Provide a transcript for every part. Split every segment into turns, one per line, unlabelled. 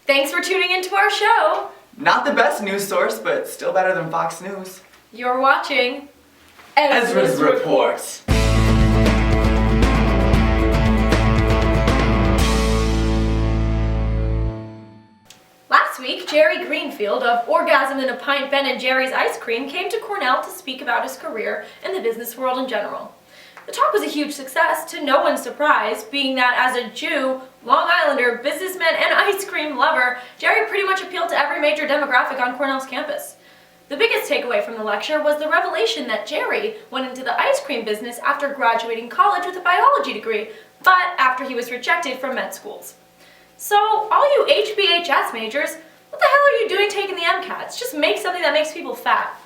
Thanks for tuning into our show.
Not the best news source, but still better than Fox News.
You're watching
Ezra's Reports.
Last week, Jerry Greenfield of Orgasm in a Pint Ben & Jerry's Ice Cream came to Cornell to speak about his career in the business world in general. The talk was a huge success, to no one's surprise, being that as a Jew, Long Islander, businessman, and ice cream lover, Jerry pretty much appealed to every major demographic on Cornell's campus. The biggest takeaway from the lecture was the revelation that Jerry went into the ice cream business after graduating college with a biology degree, but after he was rejected from med schools. So, all you HBHS majors, what the hell are you doing taking the MCATs? Just make something that makes people fat.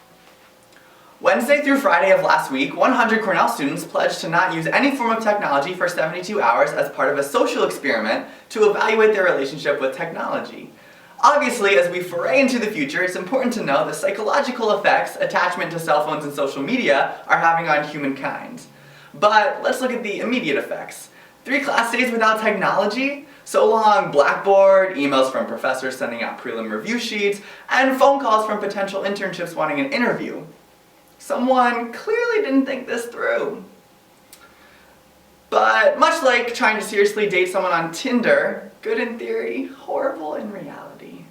Wednesday through Friday of last week, 100 Cornell students pledged to not use any form of technology for 72 hours as part of a social experiment to evaluate their relationship with technology. Obviously, as we foray into the future, it's important to know the psychological effects attachment to cell phones and social media are having on humankind. But let's look at the immediate effects. 3 class days without technology? So long Blackboard, emails from professors sending out prelim review sheets, and phone calls from potential internships wanting an interview. Someone clearly didn't think this through. But much like trying to seriously date someone on Tinder, good in theory, horrible in reality.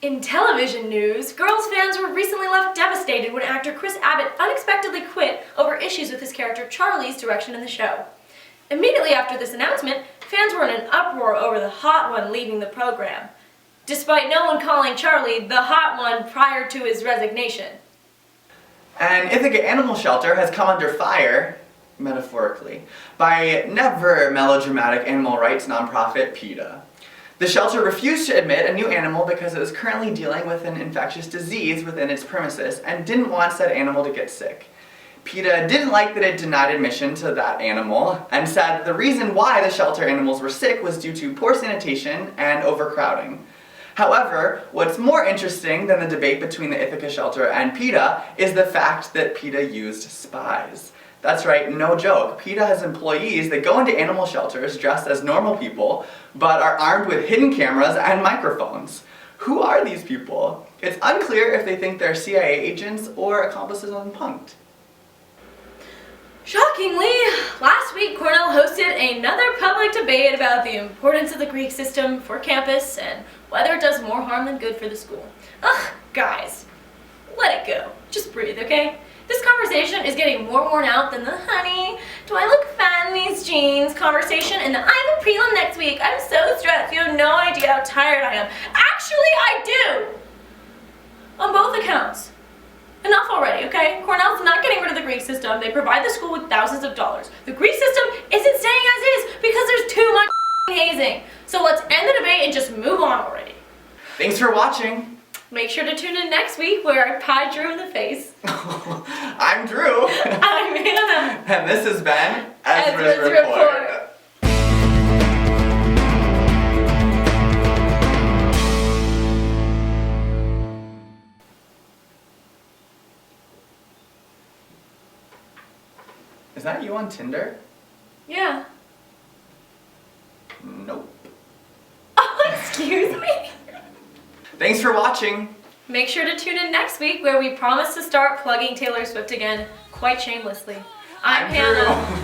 In television news, Girls fans were recently left devastated when actor Chris Abbott unexpectedly quit over issues with his character Charlie's direction in the show. Immediately after this announcement, fans were in an uproar over the hot one leaving the program, despite no one calling Charlie the hot one prior to his resignation.
An Ithaca animal shelter has come under fire, metaphorically, by never melodramatic animal rights nonprofit PETA. The shelter refused to admit a new animal because it was currently dealing with an infectious disease within its premises and didn't want said animal to get sick. PETA didn't like that it denied admission to that animal and said the reason why the shelter animals were sick was due to poor sanitation and overcrowding. However, what's more interesting than the debate between the Ithaca shelter and PETA is the fact that PETA used spies. That's right, no joke. PETA has employees that go into animal shelters dressed as normal people, but are armed with hidden cameras and microphones. Who are these people? It's unclear if they think they're CIA agents or accomplices on Punk'd.
Shockingly, last week Cornell hosted another public debate about the importance of the Greek system for campus and whether it does more harm than good for the school. Ugh, guys, let it go. Just breathe, okay? This conversation is getting more worn out than the honey, do I look fat in these jeans conversation and the I have a prelim next week, I'm so stressed, you have no idea how tired I am. Actually, I do! On both accounts. Enough already, okay? Cornell's not getting rid of the Greek system. They provide the school with thousands of dollars. The Greek system isn't staying as is because there's too much hazing. So let's end the debate and just move on already.
Thanks for watching.
Make sure to tune in next week where I pie Drew in the face.
I'm Drew.
I'm Hannah.
And this has been
Ezra's Report.
Is that you on Tinder?
Yeah.
Nope.
Oh, excuse me?
Thanks for watching.
Make sure to tune in next week where we promise to start plugging Taylor Swift again, quite shamelessly. I'm Hannah.
Drew.